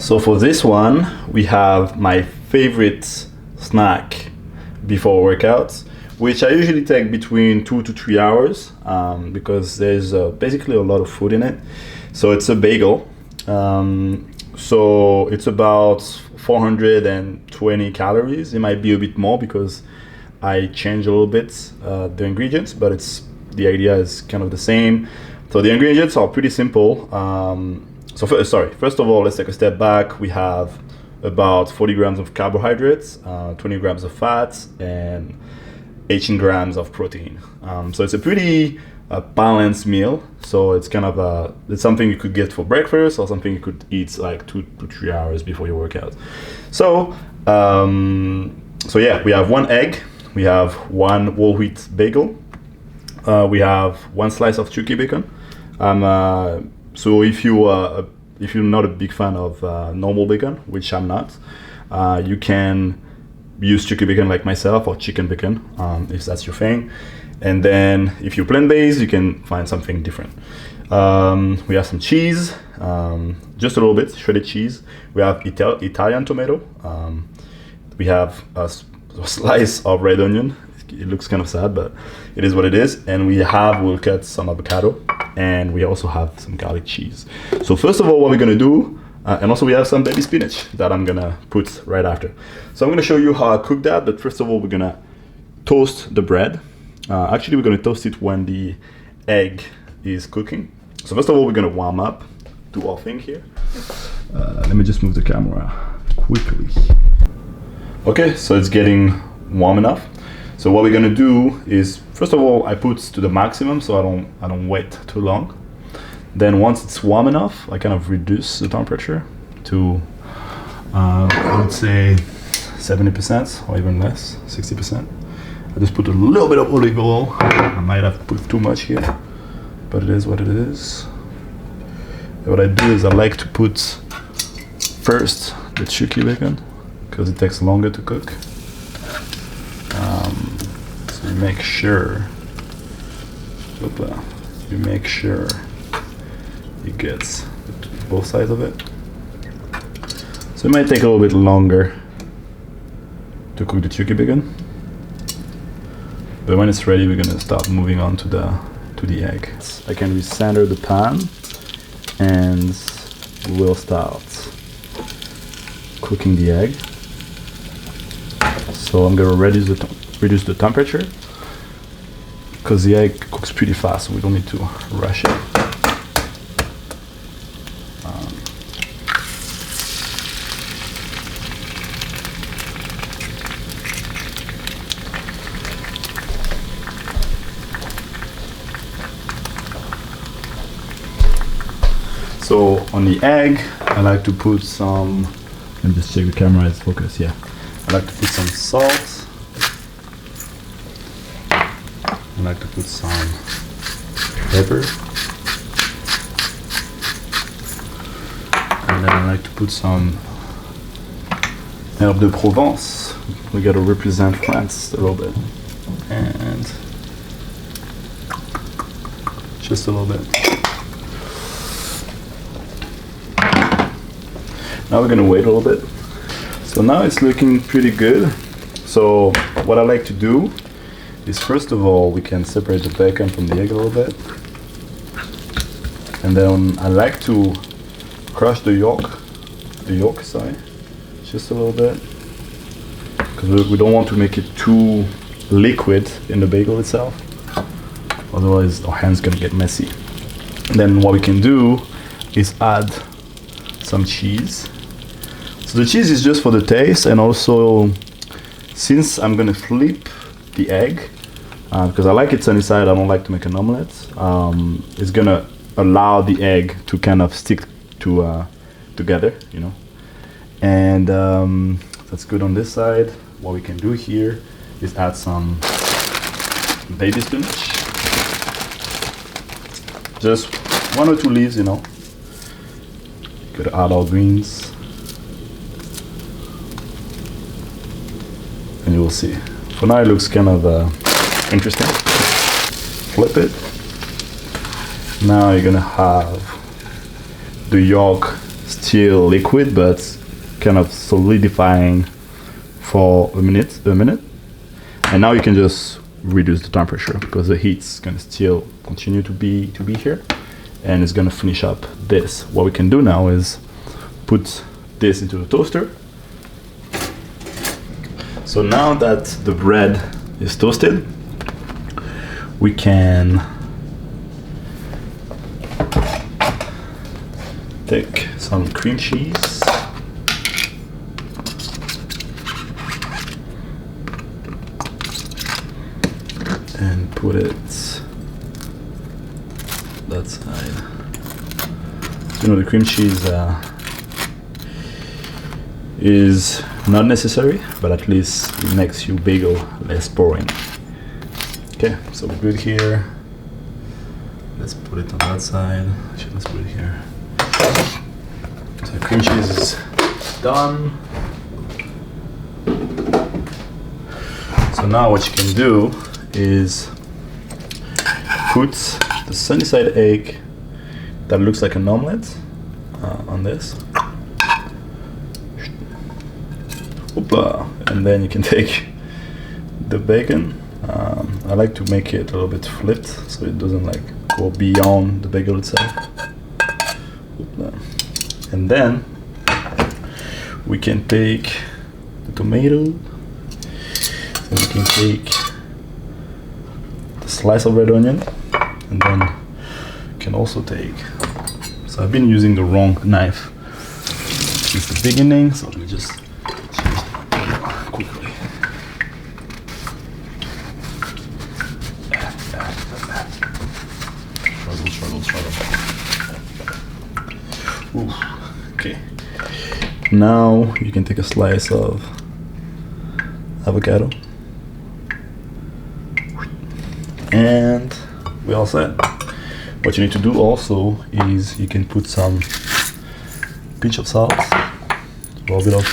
So for this one, we have my favorite snack before workouts, which I usually take between 2 to 3 hours because there's basically a lot of food in it. So it's a bagel. So it's about 420 calories. It might be a bit more because I change a little bit the ingredients, but the idea is kind of the same. So the ingredients are pretty simple. First of all, let's take a step back. We have about 40 grams of carbohydrates, 20 grams of fats, and 18 grams of protein. So it's a pretty balanced meal. So it's kind of it's something you could get for breakfast or something you could eat like 2 to 3 hours before your workout. So yeah, we have 1 egg, we have 1 whole wheat bagel, we have 1 slice of turkey bacon. So if you're not a big fan of normal bacon, which I'm not, you can use turkey bacon like myself or chicken bacon if that's your thing. And then if you're plant-based, you can find something different. We have some cheese, just a little bit, shredded cheese. We have Italian tomato. We have a slice of red onion. It looks kind of sad, but it is what it is. And we'll cut some avocado, and we also have some garlic cheese. So first of all, what we're gonna do, and also we have some baby spinach that I'm gonna put right after. So I'm gonna show you how I cook that, but first of all, we're gonna toast the bread. Actually, we're gonna toast it when the egg is cooking. So first of all, we're gonna warm up, do our thing here. Let me just move the camera quickly. Okay, so it's getting warm enough. So what we're gonna do is, first of all, I put to the maximum so I don't wait too long. Then once it's warm enough, I kind of reduce the temperature to I would say 70% or even less, 60%. I just put a little bit of olive oil. I might have put too much here, but it is what it is. And what I do is I like to put first the turkey bacon because it takes longer to cook. So you make sure it gets both sides of it. So it might take a little bit longer to cook the turkey bacon, but when it's ready, we're gonna start moving on to the egg. I can recenter the pan, and we'll start cooking the egg. So I'm gonna reduce the temperature because the egg cooks pretty fast, so we don't need to rush it. So on the egg, I like to put some, let me just check the camera is focused, yeah. I like to put some salt. I like to put some pepper. And then I like to put some herbe de Provence. We gotta represent France a little bit. And just a little bit. Now we're gonna wait a little bit. So now it's looking pretty good. So what I like to do is, first of all, we can separate the bacon from the egg a little bit. And then I like to crush the yolk, just a little bit. Because we don't want to make it too liquid in the bagel itself. Otherwise our hand's gonna get messy. And then what we can do is add some cheese. So the cheese is just for the taste, and also since I'm gonna flip the egg, because I like it sunny side, I don't like to make an omelette, it's gonna allow the egg to kind of stick to together, you know. And that's good on this side. What we can do here is add some baby spinach. Just 1 or 2 leaves, you know. Gotta add all greens. And you will see. For now it looks kind of interesting. Flip it. Now you're gonna have the yolk still liquid, but kind of solidifying for a minute. And now you can just reduce the temperature because the heat's gonna still continue to be here, and it's gonna finish up this. What we can do now is put this into the toaster. So now that the bread is toasted, we can take some cream cheese and put it that side. You know, the cream cheese is not necessary, but at least it makes your bagel less boring. Okay, so we're good here. Let's put it on that side. Actually, let's put it here. So the cream cheese is done. So now what you can do is put the sunny side egg that looks like an omelet on this. Opa. And then you can take the bacon. I like to make it a little bit flipped so it doesn't like go beyond the bagel itself. Opa. And then we can take the tomato, and we can take the slice of red onion, and then you can also take, so I've been using the wrong knife since the beginning, so let me just change that quickly. Struggle. Ooh, okay. Now you can take a slice of avocado, and we all set. What you need to do also is you can put some pinch of salt, a little bit of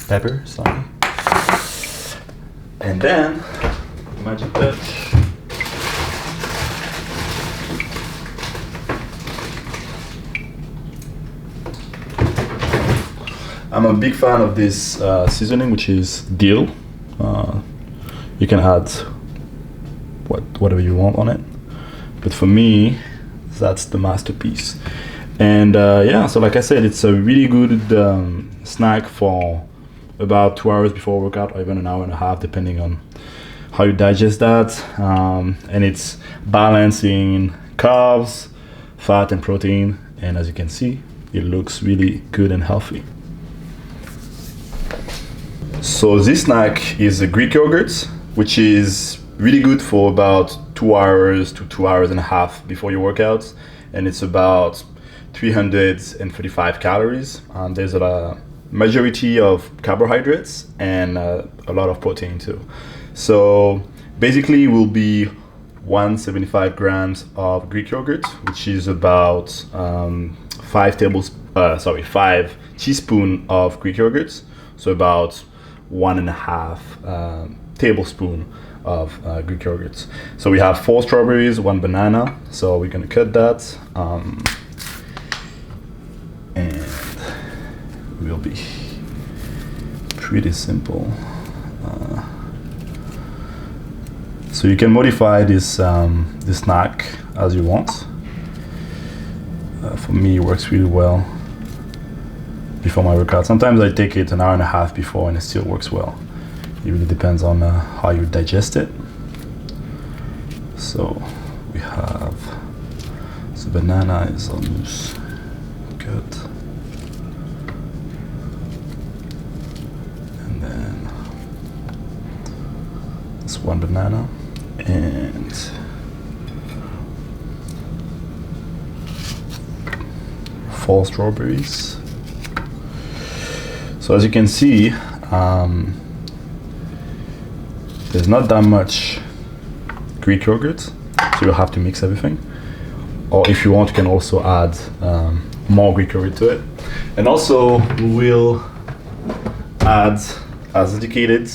pepper, sorry, and then magic touch. I'm a big fan of this seasoning, which is dill. You can add whatever you want on it, but for me, that's the masterpiece. And yeah, so like I said, it's a really good snack for about 2 hours before workout, or even an hour and a half, depending on how you digest that. And it's balancing carbs, fat, and protein. And as you can see, it looks really good and healthy. So this snack is a Greek yogurt, which is really good for about 2 hours to 2 hours and a half before your workouts, and it's about 335 calories. There's a majority of carbohydrates and a lot of protein too. So basically, it will be 175 grams of Greek yogurt, which is about 5 teaspoons of Greek yogurt. So about 1.5 tablespoon of Greek yogurt. So we have 4 strawberries, 1 banana. So we're gonna cut that, and will be pretty simple. So you can modify this snack as you want. For me, it works really well before my workout. Sometimes I take it an hour and a half before and it still works well. It really depends on how you digest it. So we have, the banana is almost good. And then it's 1 banana and 4 strawberries. So as you can see, there's not that much Greek yogurt, so you'll have to mix everything. Or if you want, you can also add more Greek yogurt to it. And also, we will add, as indicated,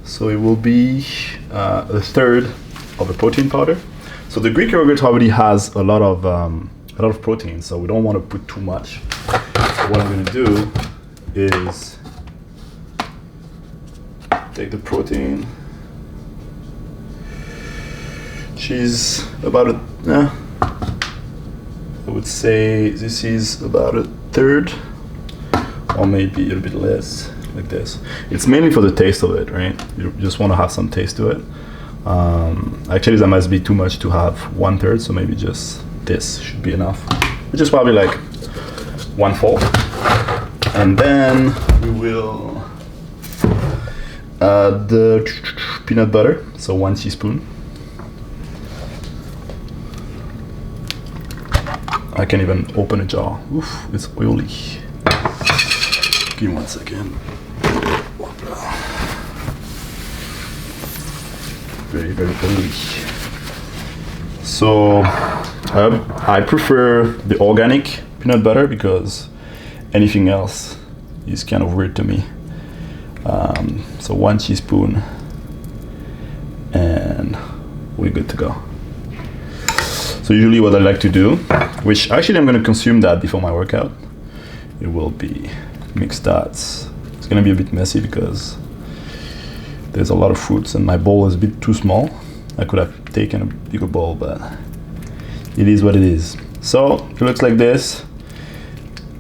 so it will be a third of the protein powder. So the Greek yogurt already has a lot of a lot of protein, so we don't want to put too much. So what I'm going to do is take the protein. She's about I would say this is about a third, or maybe a little bit less, like this. It's mainly for the taste of it, right? You just want to have some taste to it. Actually, that must be too much to have 1/3, so maybe just this should be enough, which is probably like 1/4. And then we will add the peanut butter, so 1 teaspoon. I can even open a jar. Oof, it's oily. Give me 1 second. Very, very oily. So I prefer the organic peanut butter because anything else is kind of weird to me. So 1 teaspoon and we're good to go. So usually what I like to do, which actually I'm going to consume that before my workout, it will be mixed that. It's going to be a bit messy because there's a lot of fruits and my bowl is a bit too small. I could have taken a bigger bowl, but it is what it is. So it looks like this.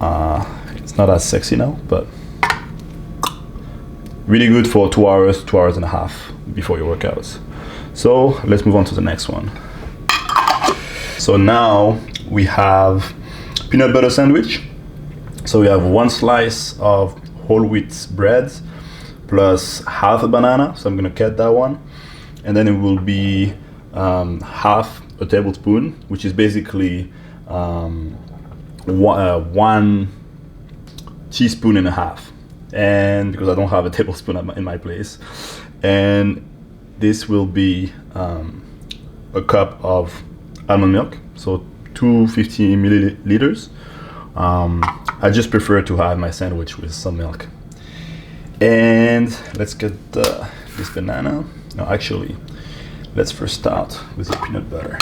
It's not as sexy now, but really good for 2 hours, 2 hours and a half before your workouts. So let's move on to the next one. So now we have peanut butter sandwich. So we have 1 slice of whole wheat bread plus half a banana. So I'm gonna cut that one. And then it will be half a tablespoon, which is basically 1 teaspoon and a half. And because I don't have a tablespoon in my place. And this will be a cup of almond milk, so 250 milliliters. I just prefer to have my sandwich with some milk. And let's get this banana. No, actually, let's first start with the peanut butter.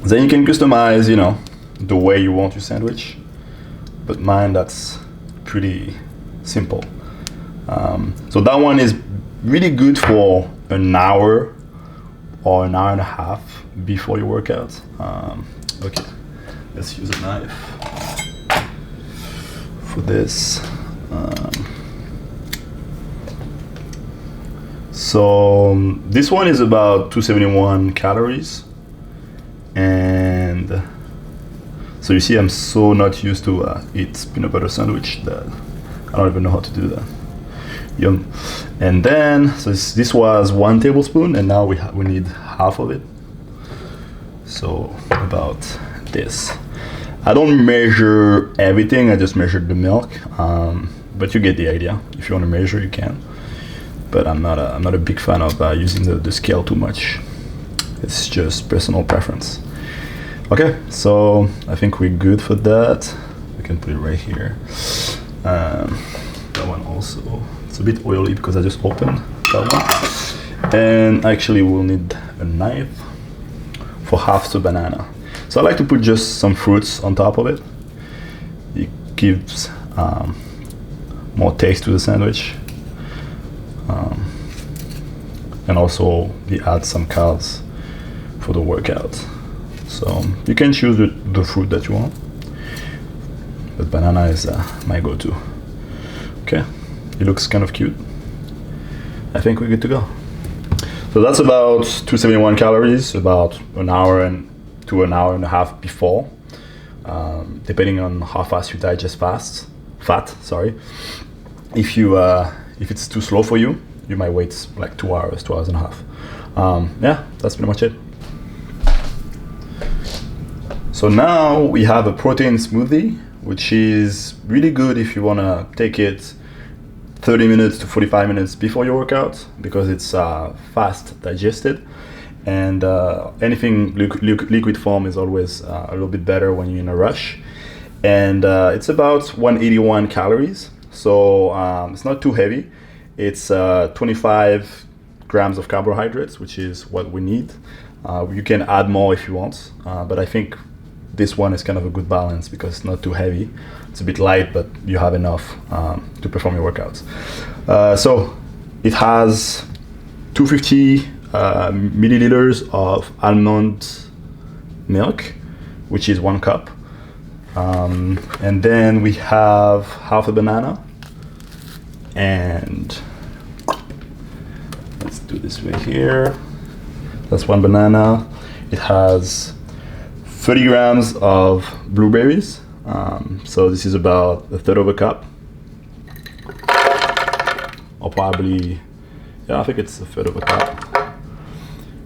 Then you can customize, you know, the way you want your sandwich. But mine, that's pretty simple. So that one is really good for an hour or an hour and a half before your workout. Okay, let's use a knife for this. So this one is about 271 calories, and so you see I'm so not used to eat peanut butter sandwich that I don't even know how to do that. Yum. And then so this was 1 tablespoon, and now we need half of it, so about this. I don't measure everything, I just measured the milk, but you get the idea. If you want to measure, you can, but I'm not a big fan of using the scale too much. It's just personal preference. Okay, so I think we're good for that. We can put it right here. That one also, it's a bit oily because I just opened that one. And actually we'll need a knife for half the banana. So I like to put just some fruits on top of it. It gives more taste to the sandwich. And also we add some carbs for the workout. So you can choose the fruit that you want. But banana is my go-to. Okay, it looks kind of cute. I think we're good to go. So that's about 271 calories, about an hour to an hour and a half before, depending on how fast you digest fat. Sorry. If it's too slow for you, you might wait like 2 hours, 2 hours and a half. Yeah, that's pretty much it. So now we have a protein smoothie, which is really good if you want to take it 30 minutes to 45 minutes before your workout, because it's fast digested, and anything liquid form is always a little bit better when you're in a rush. And it's about 181 calories, so it's not too heavy. It's 25 grams of carbohydrates, which is what we need. You can add more if you want, but I think this one is kind of a good balance because it's not too heavy. It's a bit light, but you have enough to perform your workouts. So it has 250 milliliters of almond milk, which is 1 cup. And then we have half a banana, and let's do this right here. That's 1 banana. It has 30 grams of blueberries. So this is about 1/3 of a cup. Or probably, yeah, I think it's 1/3 of a cup.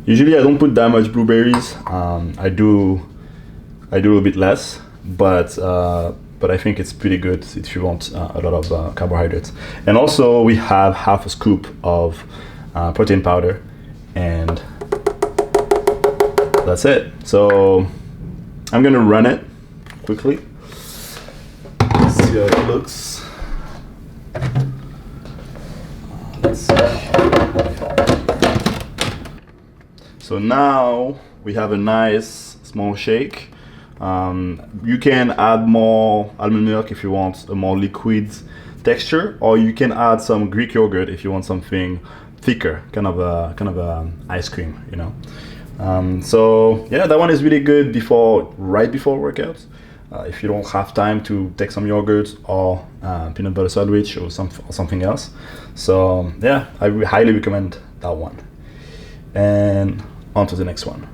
Usually I don't put that much blueberries. I do a little bit less, but I think it's pretty good if you want a lot of carbohydrates. And also we have half a scoop of protein powder, and that's it. So I'm gonna run it quickly. Let's see how it looks. Let's see. So now we have a nice small shake. You can add more almond milk if you want a more liquid texture, or you can add some Greek yogurt if you want something thicker, kind of a ice cream, you know. So yeah, that one is really good right before workouts. If you don't have time to take some yogurt or peanut butter sandwich or something else. So yeah, I highly recommend that one. And on to the next one.